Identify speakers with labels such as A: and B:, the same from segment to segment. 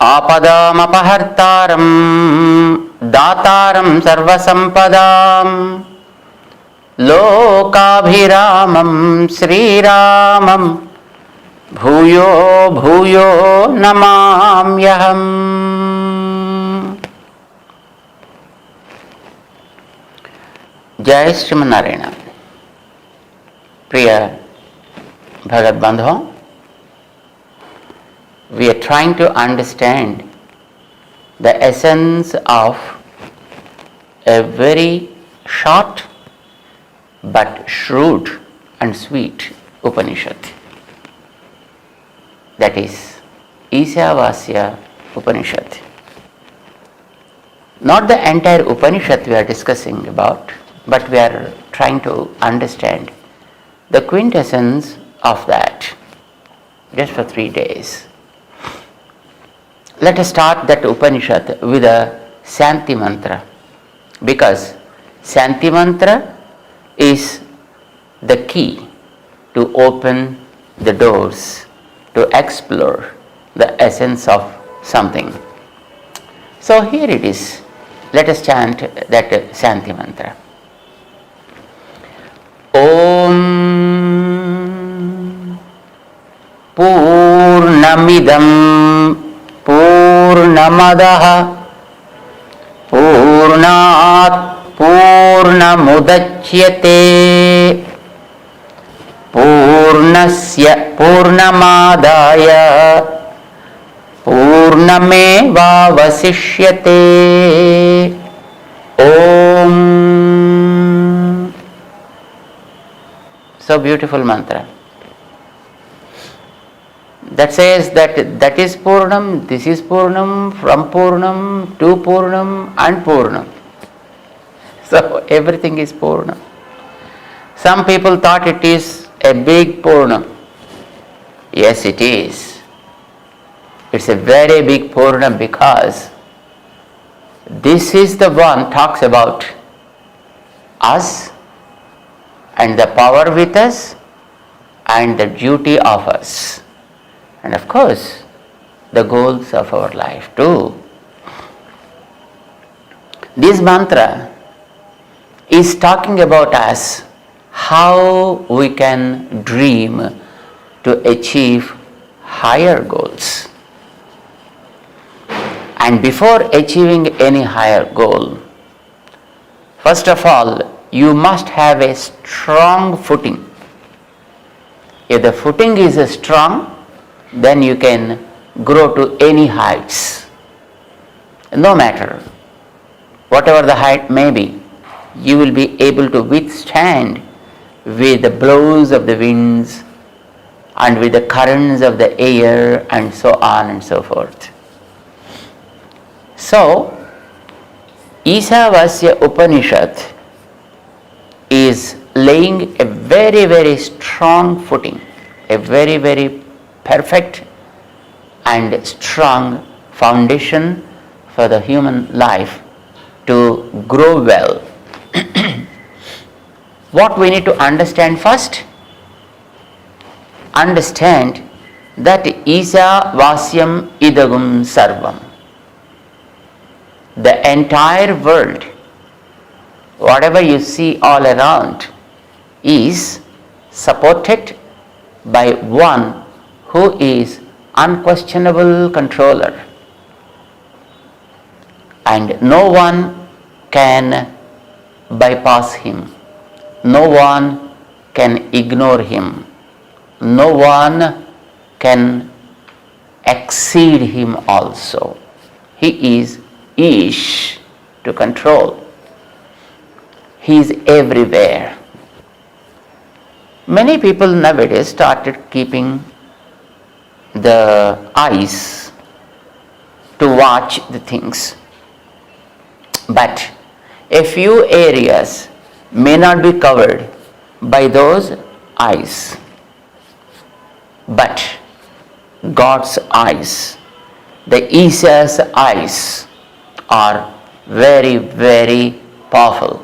A: आपदामपहर्तारं दातारं सर्वसंपदां लोकाभिरामं श्रीरामं भूयो भूयो नमाम्यहम्. जय श्रीमन्नारायण. प्रिय भगत बंधुओं, we are trying to understand the essence of a very short but shrewd and sweet Upanishad. That is Ishavasya Upanishad. Not the entire Upanishad we are discussing about, but we are trying to understand the quintessence of that just for 3 days. Let us start that Upanishad with a Shanti mantra, because Shanti mantra is the key to open the doors to explore the essence of something. So here it is. Let us chant that Shanti mantra. Om Purnamidam Purnamadah Purnat Purnamudachyate Purnasya Purnamadaya Purnamevavasishyate. Om. So beautiful mantra that says that is Purnam, this is Purnam, from Purnam to Purnam and Purnam. So everything is Purnam. Some people thought it is a big Purnam. Yes, it is. It's a very big Purnam, because this is the one talks about us and the power with us and the duty of us. And of course, the goals of our life too. This mantra is talking about us, how we can dream to achieve higher goals. And before achieving any higher goal, first of all, you must have a strong footing. If the footing is strong, then you can grow to any heights. No matter whatever the height may be, you will be able to withstand with the blows of the winds and with the currents of the air and so on and so forth. So, Ishavasya Upanishad is laying a very, very strong footing, a very, very perfect and strong foundation for the human life to grow well. What we need to understand first? Understand that Isavasyam idagum sarvam. The entire world, whatever you see all around, is supported by one who is unquestionable controller, and no one can bypass him, no one can ignore him, no one can exceed him also. He is Ish, to control. He is everywhere. Many people nowadays started keeping the eyes to watch the things, but a few areas may not be covered by those eyes, but God's eyes, the Isha's eyes, are very, very powerful.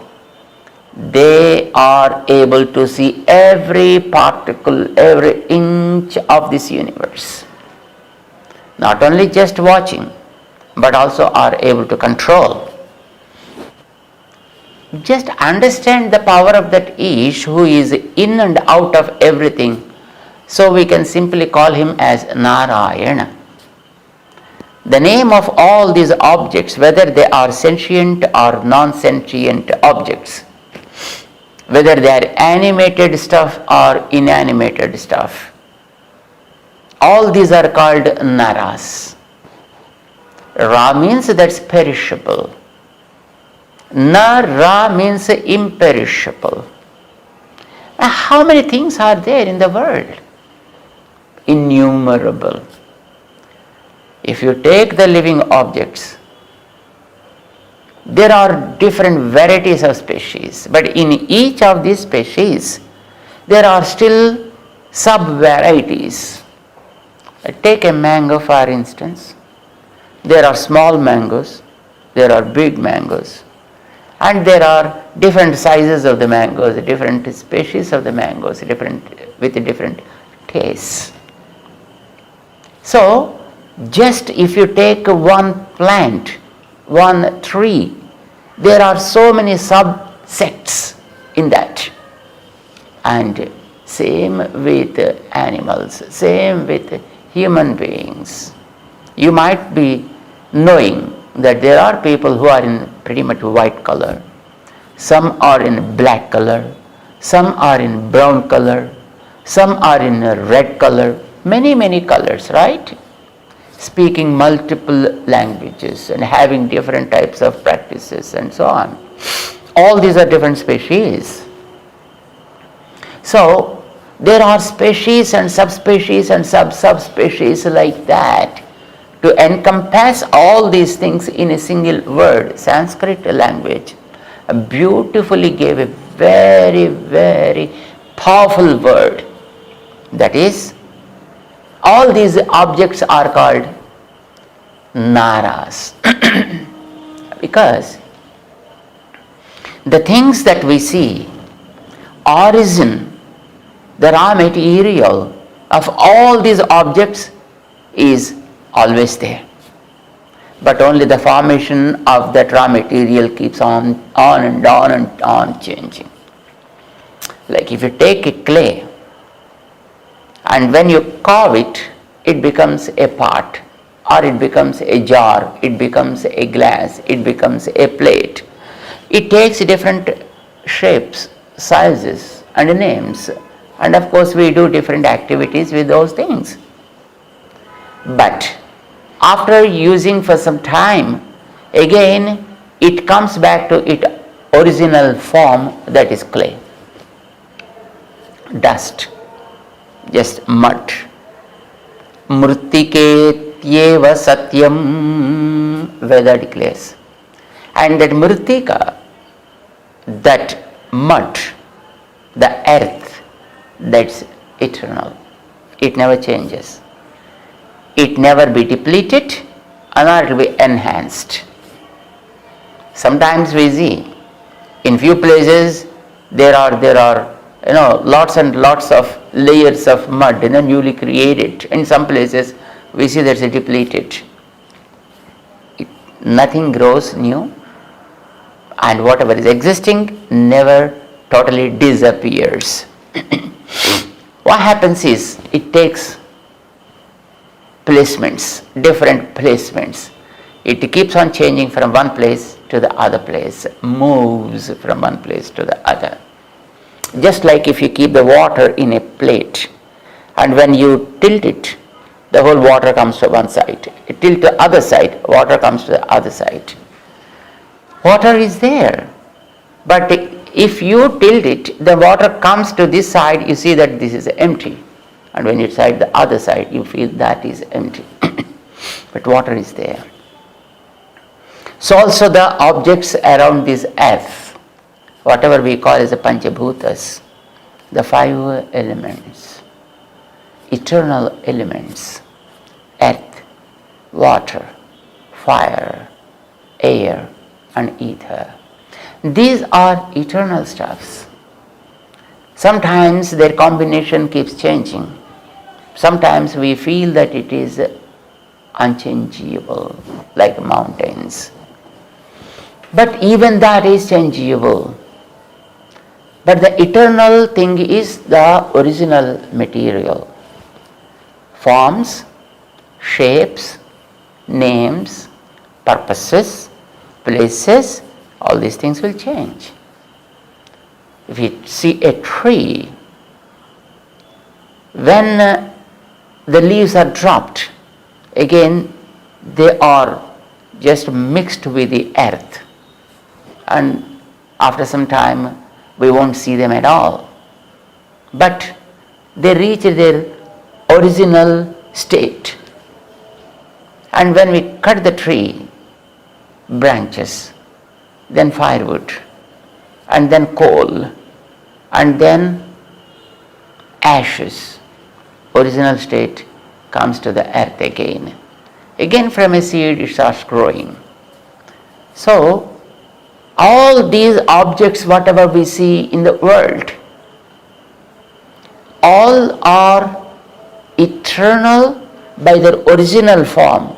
A: They are able to see every particle, every inch of this universe. not only just watching, but also are able to control. Just understand the power of that Ish who is in and out of everything. So we can simply call him as Narayana. The name of all these objects, whether they are sentient or non-sentient objects, whether they are animated stuff or inanimated stuff, all these are called Naras. Ra means that's perishable. Nara means imperishable. Now, how many things are there in the world? Innumerable. If you take the living objects, there are different varieties of species, but in each of these species, there are still sub-varieties. Take a mango for instance. There are small mangoes, there are big mangoes, and there are different sizes of the mangoes, different species of the mangoes, with different tastes. So, just if you take one plant, one tree, there are so many subsects in that. And same with animals, same with human beings. You might be knowing that there are people who are in pretty much white color, some are in black color, some are in brown color, some are in red color, many colors, right? Speaking multiple languages and having different types of practices and so on. All these are different species. So there are species and subspecies and subspecies like that to encompass all these things in a single word. Sanskrit language beautifully gave a very powerful word. That is, all these objects are called Naras. Because the things that we see, origin, the raw material of all these objects is always there. But only the formation of that raw material keeps on and on changing. Like if you take a clay, and when you carve it, it becomes a pot, or it becomes a jar, it becomes a glass, it becomes a plate. It takes different shapes, sizes, and names. And of course, we do different activities with those things. But after using for some time, again, it comes back to its original form, that is clay, dust. Just mud. Mrittiketyeva satyam, Veda declares. And that mrittika, that mud, the earth, that's eternal. It never changes. It never be depleted, nor it will be enhanced. Sometimes we see, in few places, there are lots and lots of layers of mud, newly created. In some places, we see that's depleted. Nothing grows new, and whatever is existing never totally disappears. What happens is, it takes placements, different placements. It keeps on changing from one place to the other place, moves from one place to the other. Just like if you keep the water in a plate, and when you tilt it, the whole water comes to one side. You tilt the other side, water comes to the other side. Water is there, but if you tilt it, the water comes to this side, you see that this is empty. And when you try the other side, you feel that is empty. But water is there. So also the objects around this earth, whatever we call as the Panchabhutas, the five elements, eternal elements, earth, water, fire, air, and ether. These are eternal stuffs. Sometimes their combination keeps changing. Sometimes we feel that it is unchangeable like mountains. But even that is changeable. But the eternal thing is the original material. Forms, shapes, names, purposes, places, all these things will change. If you see a tree, when the leaves are dropped, again they are just mixed with the earth, and after some time we won't see them at all. But they reach their original state. And when we cut the tree, branches, then firewood, and then coal, and then ashes, original state comes to the earth again. Again from a seed it starts growing. So all these objects, whatever we see in the world, all are eternal by their original form,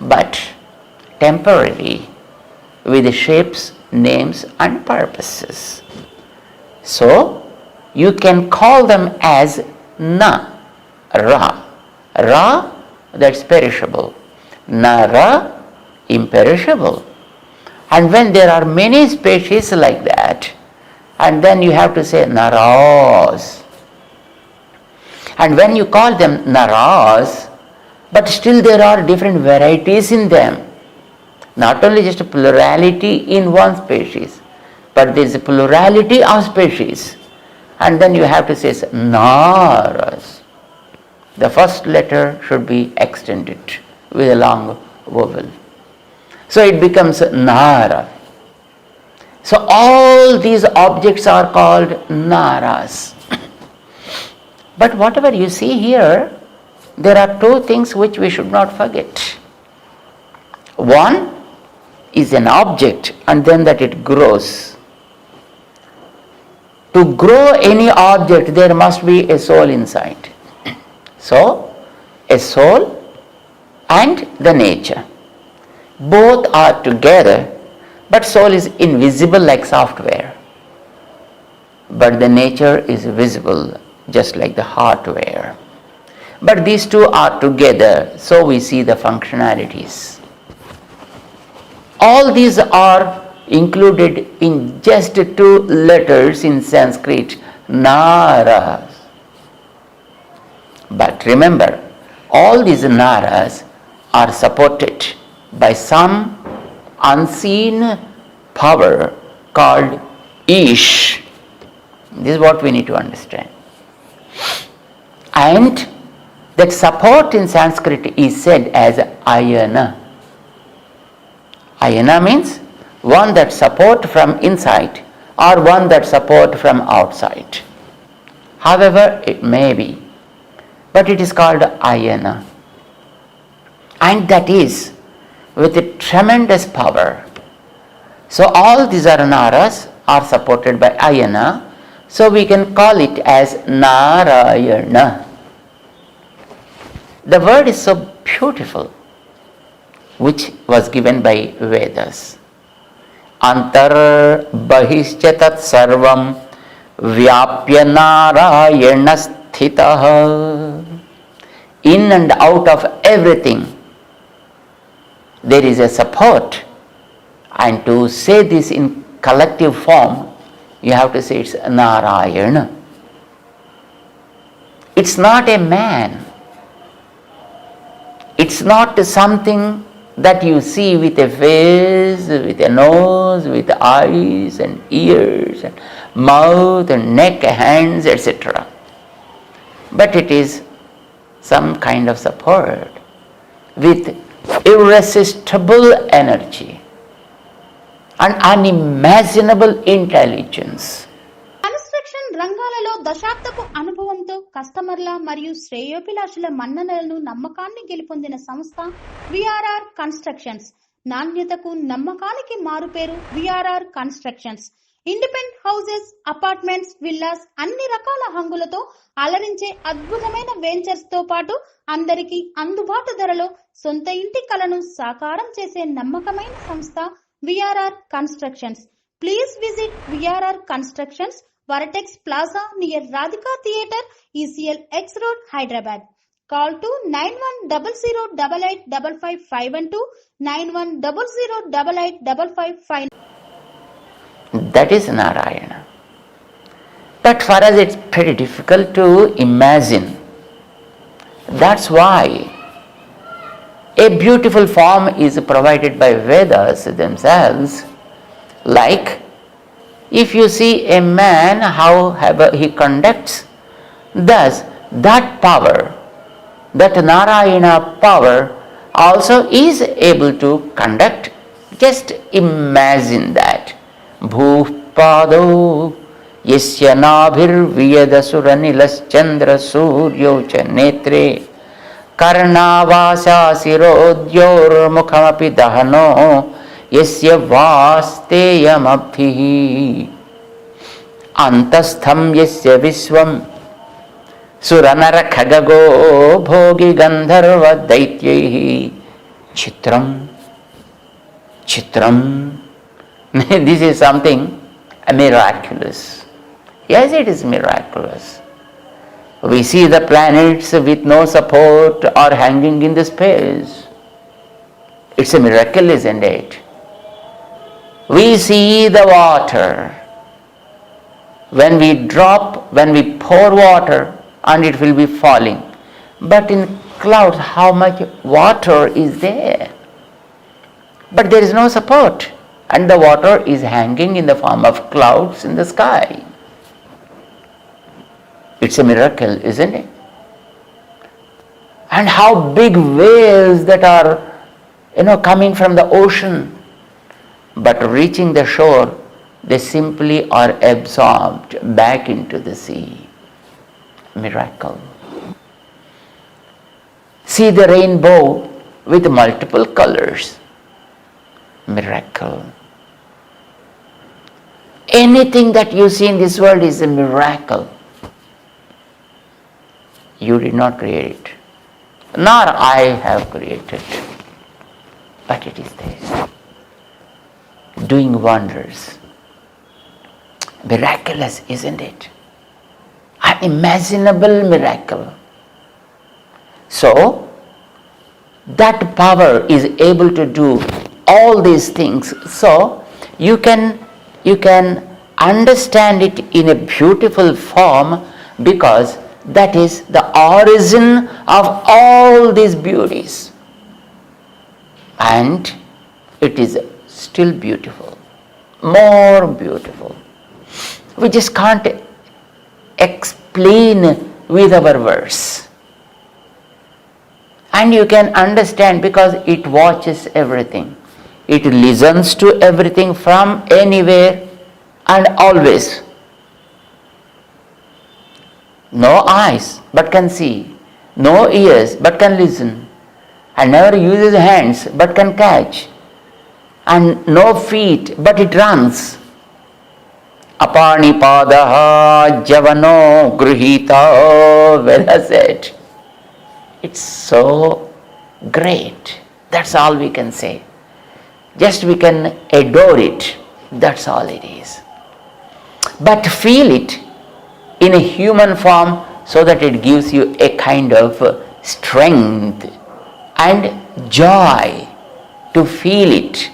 A: but temporary with shapes, names and purposes. So you can call them as na, ra. Ra, that's perishable. Nara, imperishable. And when there are many species like that, and then you have to say naras. And when you call them naras, but still there are different varieties in them. Not only just a plurality in one species, but there is a plurality of species. And then you have to say naras. The first letter should be extended with a long vowel. So it becomes Nara. So all these objects are called Naras. But whatever you see here, there are two things which we should not forget. One is an object, and then that it grows. To grow any object, there must be a soul inside. So, a soul and the nature. Both are together, but soul is invisible like software. But the nature is visible just like the hardware. But these two are together, so we see the functionalities. All these are included in just two letters in Sanskrit, Naras. But remember, all these Naras are supported by some unseen power called Ish. This is what we need to understand. And that support in Sanskrit is said as Ayana. Ayana means one that support from inside or one that support from outside. However it may be, but it is called Ayana. And that is with a tremendous power. So all these Naras are supported by Ayana, so we can call it as Narayana. The word is so beautiful, which was given by Vedas. Antar bahishcha tat sarvam vyapya narayana sthitah. In and out of everything there is a support, and to say this in collective form you have to say it's Narayana. It's not a man. It's not something that you see with a face, with a nose, with eyes and ears and mouth and neck, hands, etc. But it is some kind of support with irresistible energy and unimaginable intelligence.
B: Construction రంగాలలో దశాబ్దపు అనుభవంతో కస్టమర్ల మరియు శ్రేయోభిలాషుల మన్ననలను నమ్మకాన్ని గెలుపొందిన సంస్థ VRR constructions. నాణ్యతకు నమ్మకానికి మారుపేరు VRR constructions. Independent houses, apartments, villas అన్ని రకాల హంగులతో అలరించే అద్భుతమైన వెంచర్స్ తో పాటు అందరికీ అందుబాటు ధరలో సొంత ఇంటి కలను సాకారం చేసే నమ్మకమైన సంస్థ VRR constructions. Please visit VRR constructions, Varatex Plaza near Radhika Theatre, ECL X Road, Hyderabad. Call to 9100885512, 9100885559.
A: That is Narayana. But for us it's pretty difficult to imagine. That's why a beautiful form is provided by Vedas themselves. Like, if you see a man, however he conducts, thus that power, that Narayana power also is able to conduct. Just imagine that. Bhupado yasya nabhir viyadasura suryo cha netre karnavasa sirodyor mukhamapi dahano यस्य वास्तेयमब्धिः अंतस्थं यस्य विश्वं सुरनर खगगो भोगी गंधर्व दैत्यैः चित्रं चित्रं. This is something miraculous. Yes, it is miraculous. We see the planets with no support or hanging in the space. It's a miracle, isn't it? We see the water. When we pour water and it will be falling. But in clouds, how much water is there? But there is no support. And the water is hanging in the form of clouds in the sky. It's a miracle, isn't it? And how big waves that are coming from the ocean, but reaching the shore, they simply are absorbed back into the sea. Miracle. See the rainbow with multiple colors. Miracle. Anything that you see in this world is a miracle. You did not create it, nor I have created it. But it is there, doing wonders. Miraculous, isn't it? Unimaginable miracle. So, that power is able to do all these things. So, you can understand it in a beautiful form, because that is the origin of all these beauties. And it is still beautiful, more beautiful. We just can't explain with our words. And you can understand because it watches everything. It listens to everything from anywhere and always. No eyes but can see, no ears but can listen, and never uses hands but can catch, and no feet but it runs. Apanipadaha javano gruhita, Veda said. It's so great. That's all we can say. Just we can adore it. That's all it is. But feel it in a human form so that it gives you a kind of strength and joy to feel it,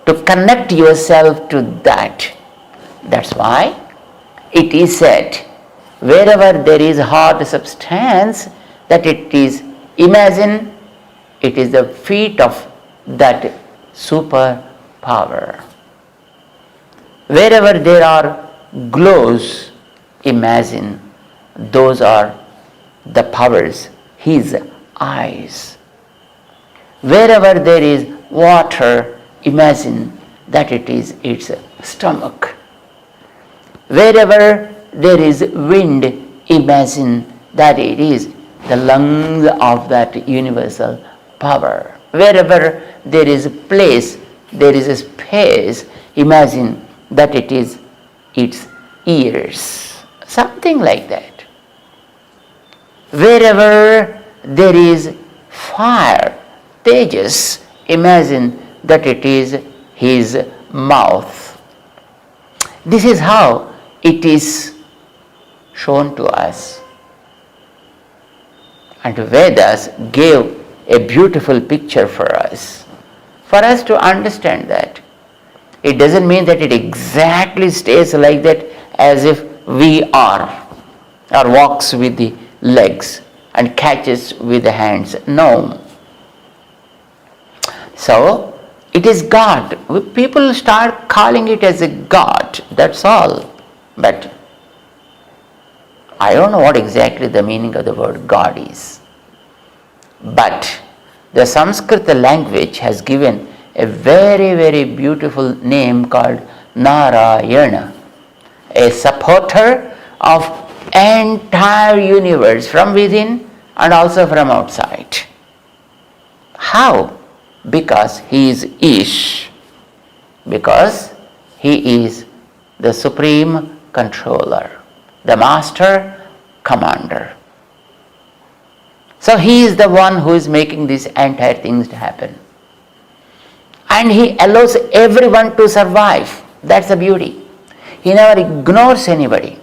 A: to connect yourself to that. That's why it is said, wherever there is hard substance, that it is, imagine it is the feet of that super power. Wherever there are glows, imagine those are the powers, his eyes. Wherever there is water, imagine that it is its stomach. Wherever there is wind, imagine that it is the lungs of that universal power. Wherever there is a place, there is a space, imagine that it is its ears. Something like that. Wherever there is fire, Tejas, imagine that it is his mouth. This is how it is shown to us. And Vedas gave a beautiful picture for us to understand that. It doesn't mean that it exactly stays like that as if we are, or walks with the legs and catches with the hands. No. So, it is God. People start calling it as a God, that's all. But I don't know what exactly the meaning of the word God is. But the Sanskrit language has given a very, very beautiful name called Narayana, a supporter of entire universe from within and also from outside. How? Because he is Ish. Because he is the supreme controller, the master commander. So he is the one who is making these entire things to happen. And he allows everyone to survive. That's the beauty. He never ignores anybody.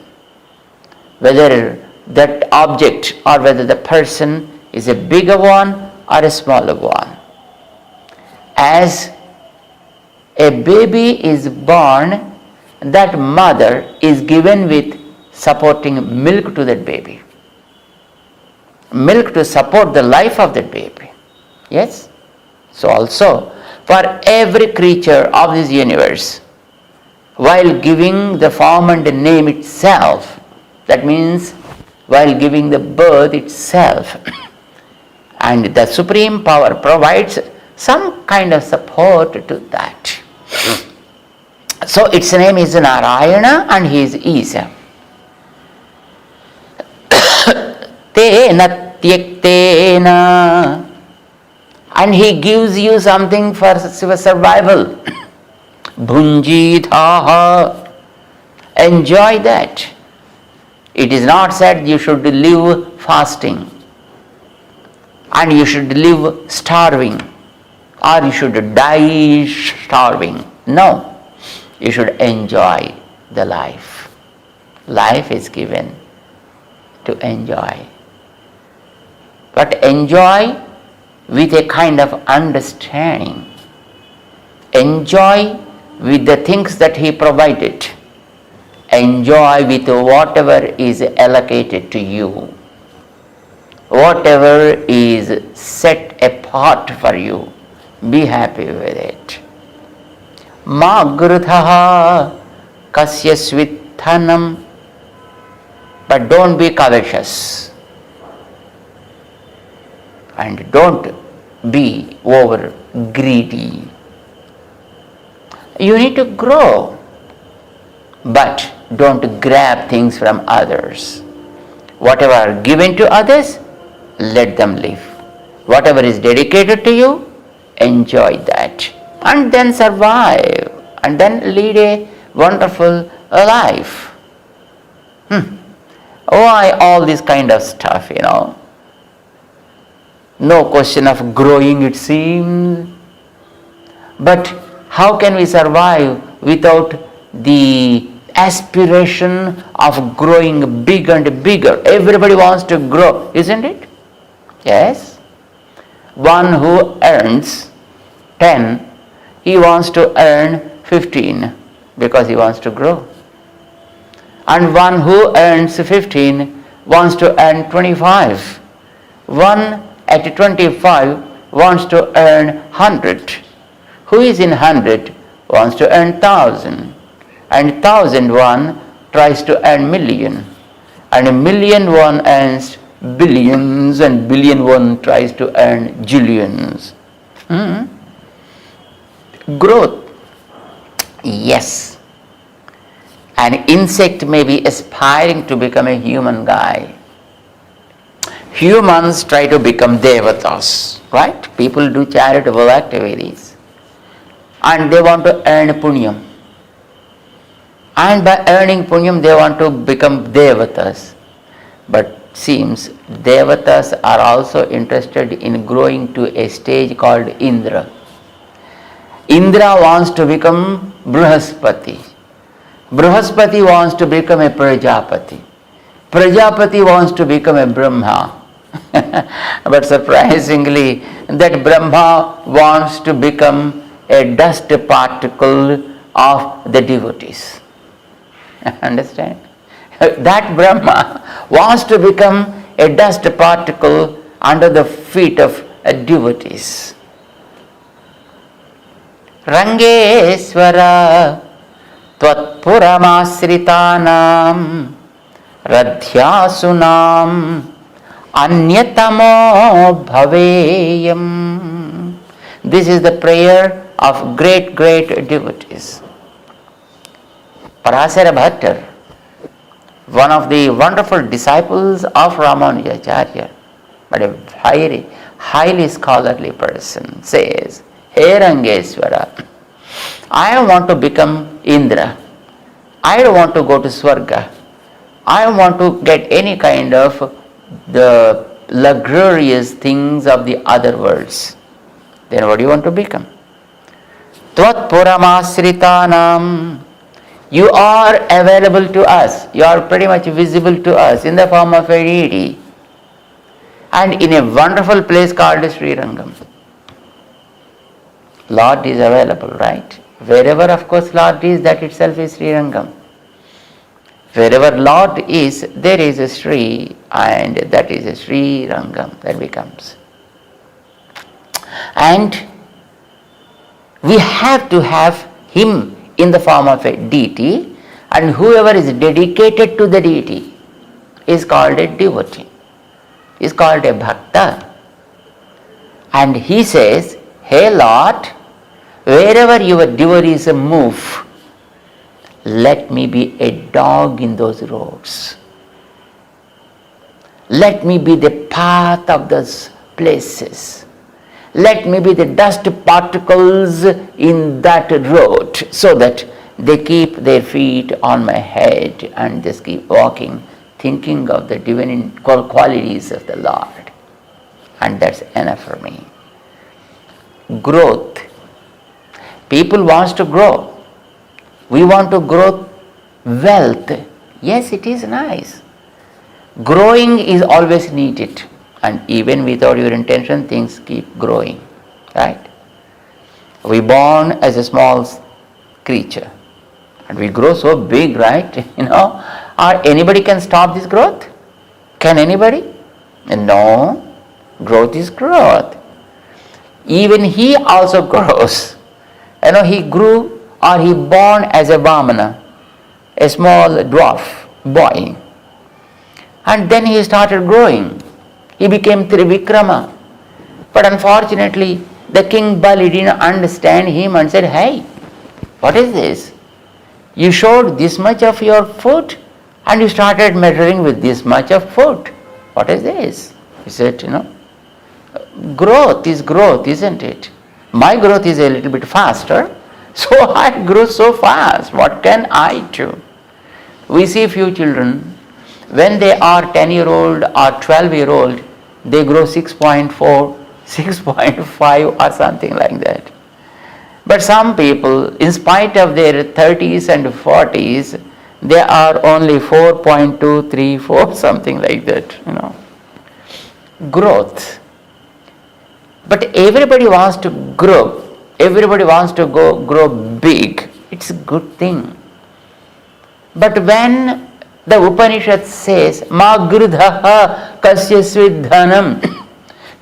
A: Whether that object or whether the person is a bigger one or a smaller one. As a baby is born, that mother is given with supporting milk to that baby. Milk to support the life of that baby. Yes? So also, for every creature of this universe, while giving the form and the name itself, that means while giving the birth itself, and the supreme power provides some kind of support to that. So its name is Narayana and he is Isa. Tena tyaktena, and he gives you something for survival. Bhunjithaha, enjoy that. It is not said you should live fasting and you should live starving or you should die starving. No, you should enjoy the life. Life is given to enjoy. But enjoy with a kind of understanding. Enjoy with the things that he provided. Enjoy with whatever is allocated to you. Whatever is set apart for you. Be happy with it. Ma gruthaha kasya svithanam. But don't be covetous. And don't be over greedy. You need to grow, but don't grab things from others. Whatever are given to others, let them live. Whatever is dedicated to you, enjoy that. And then survive. And then lead a wonderful life. Why all this kind of stuff, No question of growing, it seems. But how can we survive without the aspiration of growing bigger and bigger? Everybody wants to grow, isn't it? Yes. One who earns 10, he wants to earn 15 because he wants to grow. And one who earns 15 wants to earn 25. One at 25 wants to earn 100. Who is in 100 wants to earn 1,000. And 1,001 tries to earn million. And 1,000,001 earns billions, and 1,000,001 tries to earn jillions. Growth. Yes. An insect may be aspiring to become a human guy. Humans try to become devatas, right? People do charitable activities and they want to earn punyam. And by earning punyam, they want to become devatas. But seems devatas are also interested in growing to a stage called Indra. Indra wants to become Brihaspati. Brihaspati wants to become a Prajapati. Prajapati wants to become a Brahma. But surprisingly, that Brahma wants to become a dust particle of the devotees. Understand? That Brahma wants to become a dust particle under the feet of devotees. Rangeswara Tvatpuramasritanam Radhyasunam Anyatamo Bhaveyam. This is the prayer of great devotees. Parasara Bhattar, one of the wonderful disciples of Ramanujacharya, but a highly scholarly person, says, Hey Rangeswara, I want to become Indra. I don't want to go to Swarga. I don't want to get any kind of the luxurious things of the other worlds. Then what do you want to become? Tvat Puramasritanam. You are available to us. You are pretty much visible to us in the form of a deity. And in a wonderful place called Sri Rangam. Lord is available, right? Wherever, of course, Lord is, that itself is Sri Rangam. Wherever Lord is, there is a Sri, and that is a Sri Rangam that becomes. And we have to have Him in the form of a deity, and whoever is dedicated to the deity is called a devotee, is called a bhakta. And he says, Hey Lord, wherever your devotees move, let me be a dog in those roads. Let me be the path of those places. Let me be the dust particles in that road, so that they keep their feet on my head and just keep walking, thinking of the divine qualities of the Lord. And that's enough for me. Growth. People want to grow. We want to grow wealth. Yes, it is nice. Growing is always needed. And even without your intention, things keep growing. Right? We born as a small creature. And we grow so big, right? Or anybody can stop this growth? Can anybody? No. Growth is growth. Even he also grows. He grew, or he born as a Vamana, a small dwarf boy. And then he started growing. He became Trivikrama. But unfortunately, the king Bali didn't understand him and said, Hey, what is this? You showed this much of your foot and you started measuring with this much of foot. What is this? He said, growth is growth, isn't it? My growth is a little bit faster, so I grew so fast. What can I do? We see few children, when they are 10-year-old or 12-year-old, they grow 6.4, 6.5 or something like that. But some people, in spite of their 30s and 40s, they are only 4.2, 3, 4, something like that, Growth. But everybody wants to grow. Everybody wants to grow big. It's a good thing. But when the Upanishad says, Ma grudha kasya svidhanam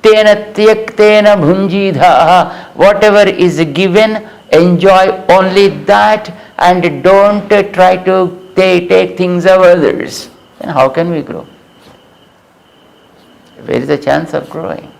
A: tena tyaktena bhunjidha, whatever is given, enjoy only that and don't try to take things of others. Then how can we grow? Where is the chance of growing?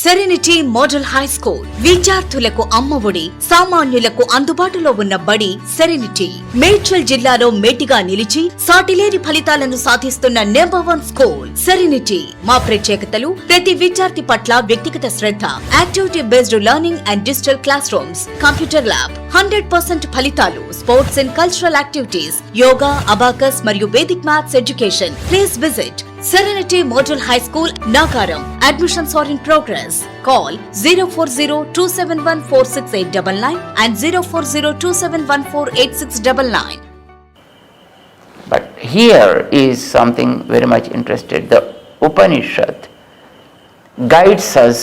C: Serenity model high school విద్యార్థులకు అమ్మఒడి, సామాన్యులకు అందుబాటులో ఉన్న బడి serenity. Medchal జిల్లాలో మేటిగా నిలిచి సాటిలేని ఫలితాలను సాధిస్తున్న నంబర్ 1 స్కూల్ సెరెనిటీ. మా ప్రత్యేకతలు ప్రతి విద్యార్థి పట్ల వ్యక్తిగత శ్రద్ధ, activity based learning and digital classrooms, computer lab, 100% ఫలితాలు. Sports and cultural activities, yoga, abacus మరియు Vedic maths education. Please visit Serenity Model High School, Nagaram. Admissions are in progress. Call 040-271-46899 and 040-271-48699.
A: But here is something very much interested. The Upanishad guides us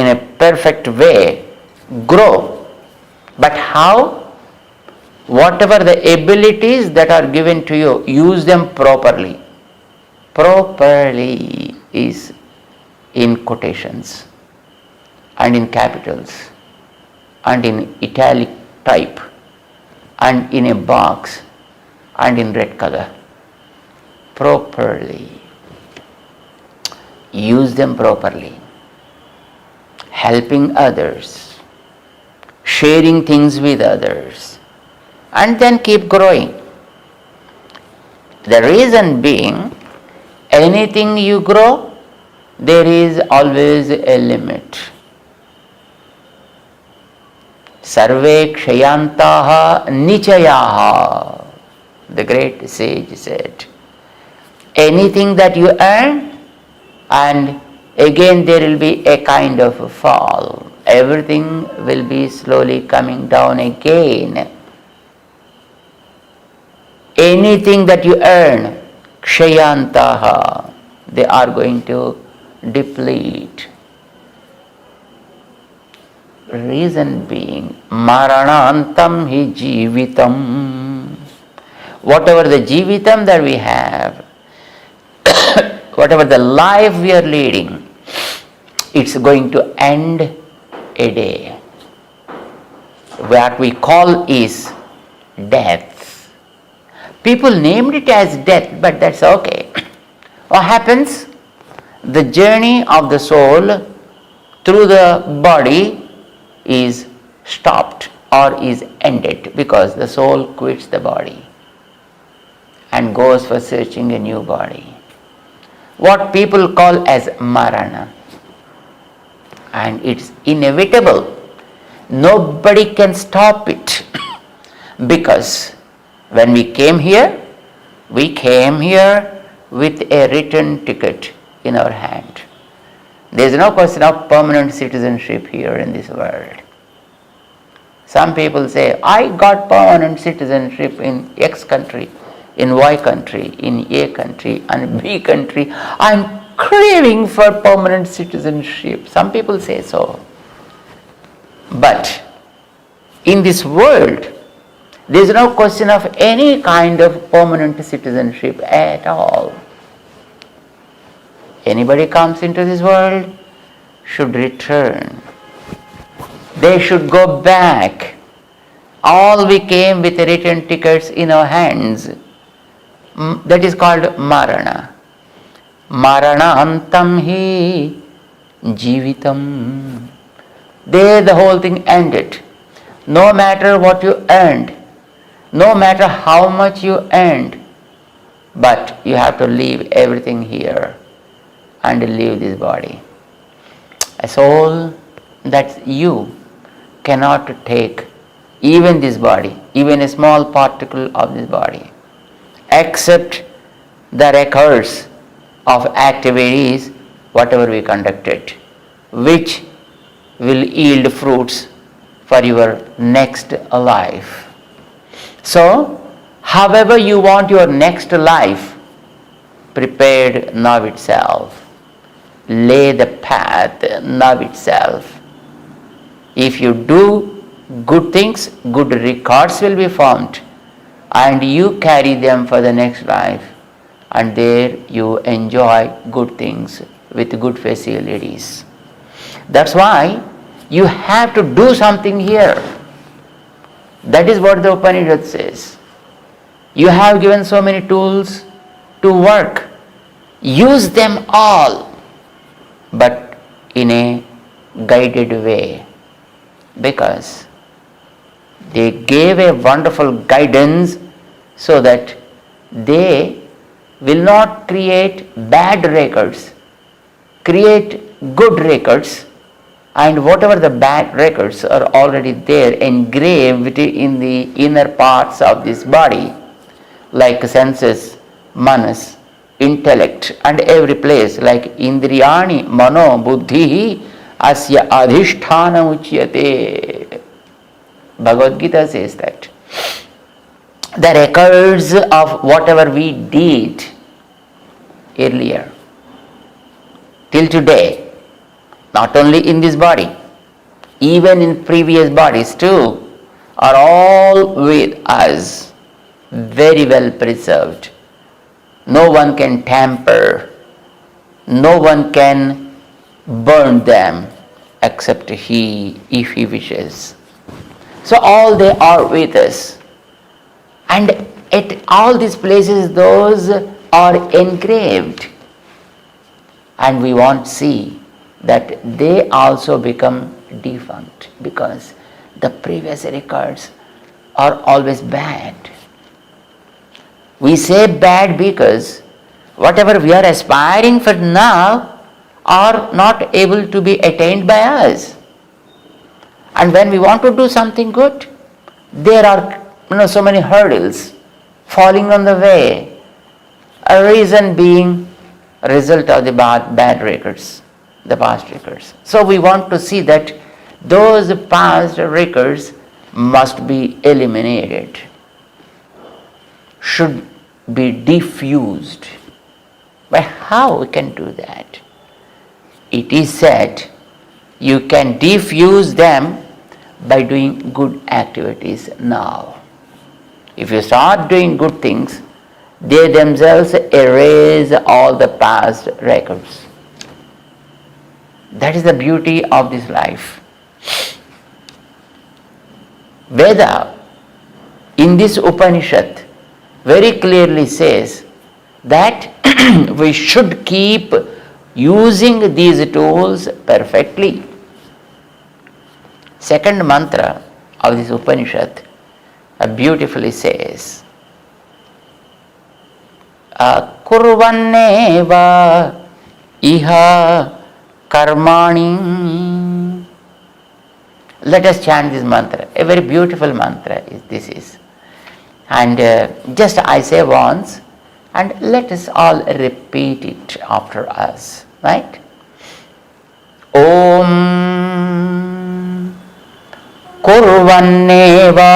A: in a perfect way. Grow. But how? Whatever the abilities that are given to you, use them properly. Properly is in quotations and in capitals and in italic type and in a box and in red color. Properly. Use them properly. Helping others, sharing things with others, and then keep growing. The reason being, anything you grow, there is always a limit. Sarve kshayantaha nichayaha, the great sage said. Anything that you earn, and again there will be a kind of a fall. Everything will be slowly coming down again. Anything that you earn, kshayantaha, they are going to deplete. Reason being, maranantam hi jeevitam. Whatever the jeevitam that we have, whatever the life we are leading, it's going to end a day. What we call is death. People named it as death, but that's okay. What happens? The journey of the soul through the body is stopped or is ended because the soul quits the body and goes for searching a new body. What people call as marana. And it's inevitable. Nobody can stop it because when we came here with a written ticket in our hand. There is no question of permanent citizenship here in this world. Some people say, I got permanent citizenship in X country, in Y country, in A country, and B country. I'm craving for permanent citizenship. Some people say so. But in this world, there is no question of any kind of permanent citizenship at all. Anybody comes into this world should return. They should go back. All we came with written tickets in our hands. That is called marana. Marana antam hi jeevitam. There the whole thing ended. No matter what you earned, no matter how much you earned, but you have to leave everything here and leave this body. A soul that's you cannot take even this body, even a small particle of this body, except the records of activities whatever we conducted, which will yield fruits for your next life. So, however you want your next life prepared now itself. Lay the path now itself. If you do good things, good records will be formed, and you carry them for the next life, and there you enjoy good things with good facilities. That's why you have to do something here. That is what the Upanishad says. You have given so many tools to work. Use them all, but in a guided way, because they gave a wonderful guidance so that they will not create bad records, create good records And whatever the bad records are already there engraved in the inner parts of this body, like senses, manas, intellect, and every place, like indriyani, mano, buddhi, asya adhishthana uchyate. Bhagavad Gita says that. The records of whatever we did earlier, till today, not only in this body, even in previous bodies too, are all with us, very well preserved. No one can tamper, no one can burn them except he, if he wishes. So all they are with us. And at all these places, those are engraved. And we want to see that they also become defunct, because the previous records are always bad. We say bad because whatever we are aspiring for now are not able to be attained by us. And when we want to do something good, there are so many hurdles falling on the way. A reason being a result of the bad records, the past records. So we want to see that those past records must be eliminated, should be diffused. But how we can do that? It is said you can diffuse them by doing good activities now. If you start doing good things, they themselves erase all the past records. That is the beauty of this life. Veda, in this Upanishad, very clearly says that we should keep using these tools perfectly. Second mantra of this Upanishad beautifully says, Kurvanneva iha karmani. Let us chant this mantra. A very beautiful mantra this is. And just I say once, and let us all repeat it after us. Right? Om Kurvanneva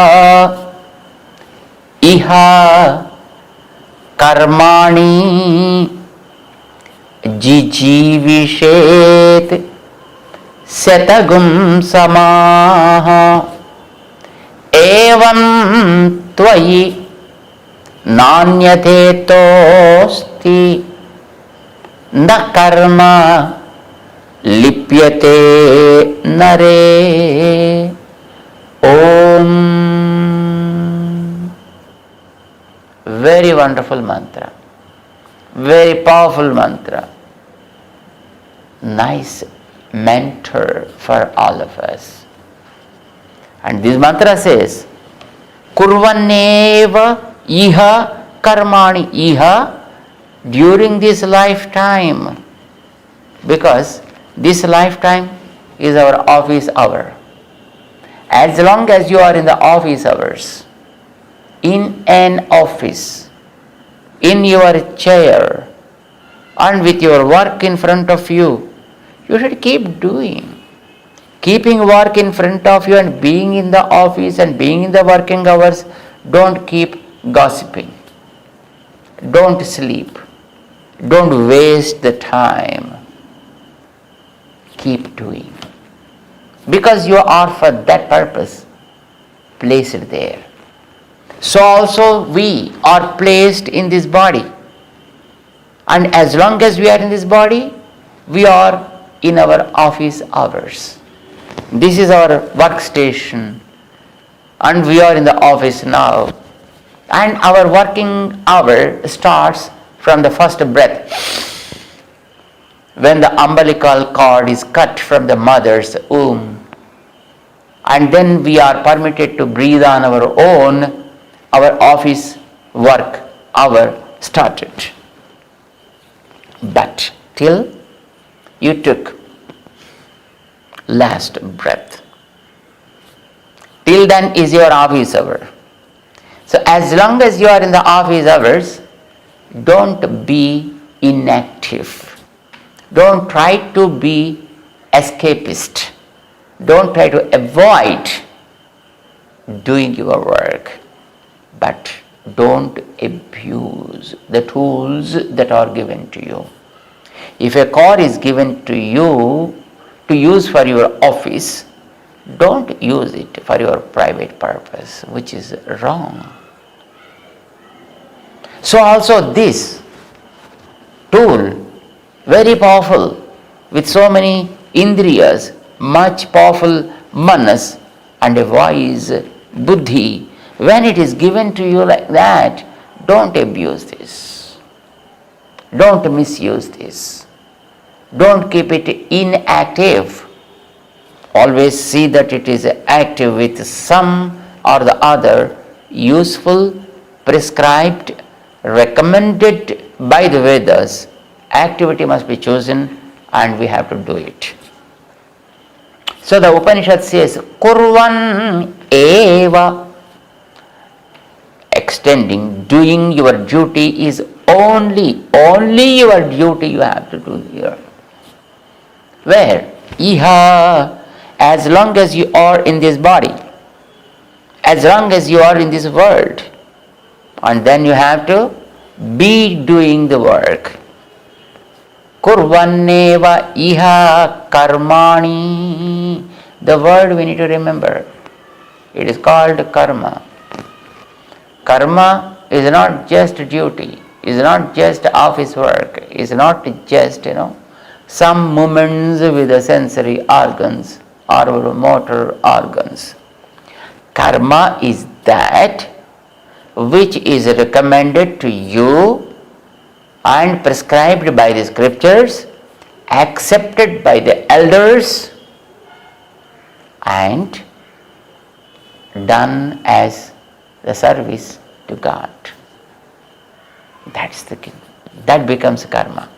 A: iha karmani jijivishet setagum samaha evam tvayi nanyate tosti na karma lipyate nare. Om. Very wonderful mantra, very powerful mantra, nice mentor for all of us. And this mantra says, Kurvanneva iha karmani. Iha, during this lifetime, because this lifetime is our office hour. As long as you are in the office hours, in an office, in your chair, and with your work in front of you, you should keep doing. Keeping work in front of you and being in the office and being in the working hours, don't keep gossiping. Don't sleep. Don't waste the time. Keep doing. Because you are for that purpose placed there. So also we are placed in this body. And as long as we are in this body, we are in our office hours. This is our workstation. And we are in the office now. And our working hour starts from the first breath, when the umbilical cord is cut from the mother's womb. And then we are permitted to breathe on our own. Our office work hour started. But till you took last breath. Till then is your office hour. So as long as you are in the office hours, don't be inactive. Don't try to be escapist. Don't try to avoid doing your work. But don't abuse the tools that are given to you. If a car is given to you to use for your office, don't use it for your private purpose, which is wrong. So also this tool, very powerful, with so many indriyas, much powerful manas and a wise buddhi, when it is given to you like that, don't abuse this. Don't misuse this. Don't keep it inactive. Always see that it is active with some or the other useful, prescribed, recommended by the Vedas. Activity must be chosen and we have to do it. So the Upanishad says, Kurvan eva. Extending, doing your duty is only your duty you have to do here. Where? Iha, as long as you are in this body, as long as you are in this world, and then you have to be doing the work. Kurvanneva iha karmani. The word we need to remember. It is called karma. Karma is not just duty, is not just office work, is not just, some movements with the sensory organs or motor organs. Karma is that which is recommended to you and prescribed by the scriptures, accepted by the elders, and done as the service to God. That's the key. That becomes karma.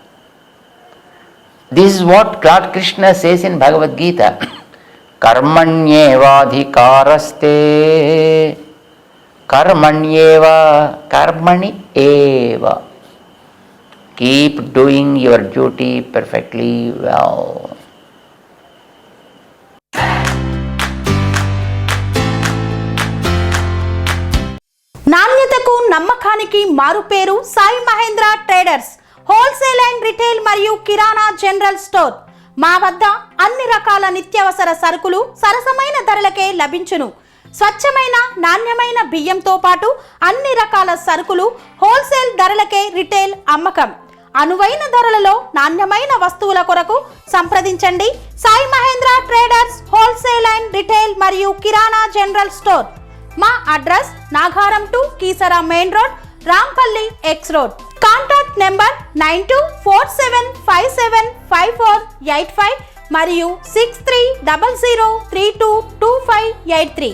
A: This is what Lord Krishna says in Bhagavad Gita. Karmanyevadhikaraste. Karmanyeva. Karmani eva. Keep doing your duty perfectly well.
B: నాణ్యతకు నమ్మకానికి మారుపేరు Sai Mahendra traders wholesale and retail మరియు kirana general store. మా వద్ద అన్ని రకాల నిత్యావసర సరుకులు సరసమైన ధరలకే లభించును. స్వచ్ఛమైన నాణ్యమైన బియ్యంతో పాటు అన్ని రకాల సరుకులు హోల్సేల్ ధరలకే రిటైల్ అమ్మకం. అనువైన ధరలలో నాణ్యమైన వస్తువుల కొరకు సంప్రదించండి. Sai Mahendra traders wholesale and retail మరియు కిరాణా జనరల్ స్టోర్. మా address Nagaram to Keesara main road, Rampally X road. Contact number 9247575485 మరియు 6300322583.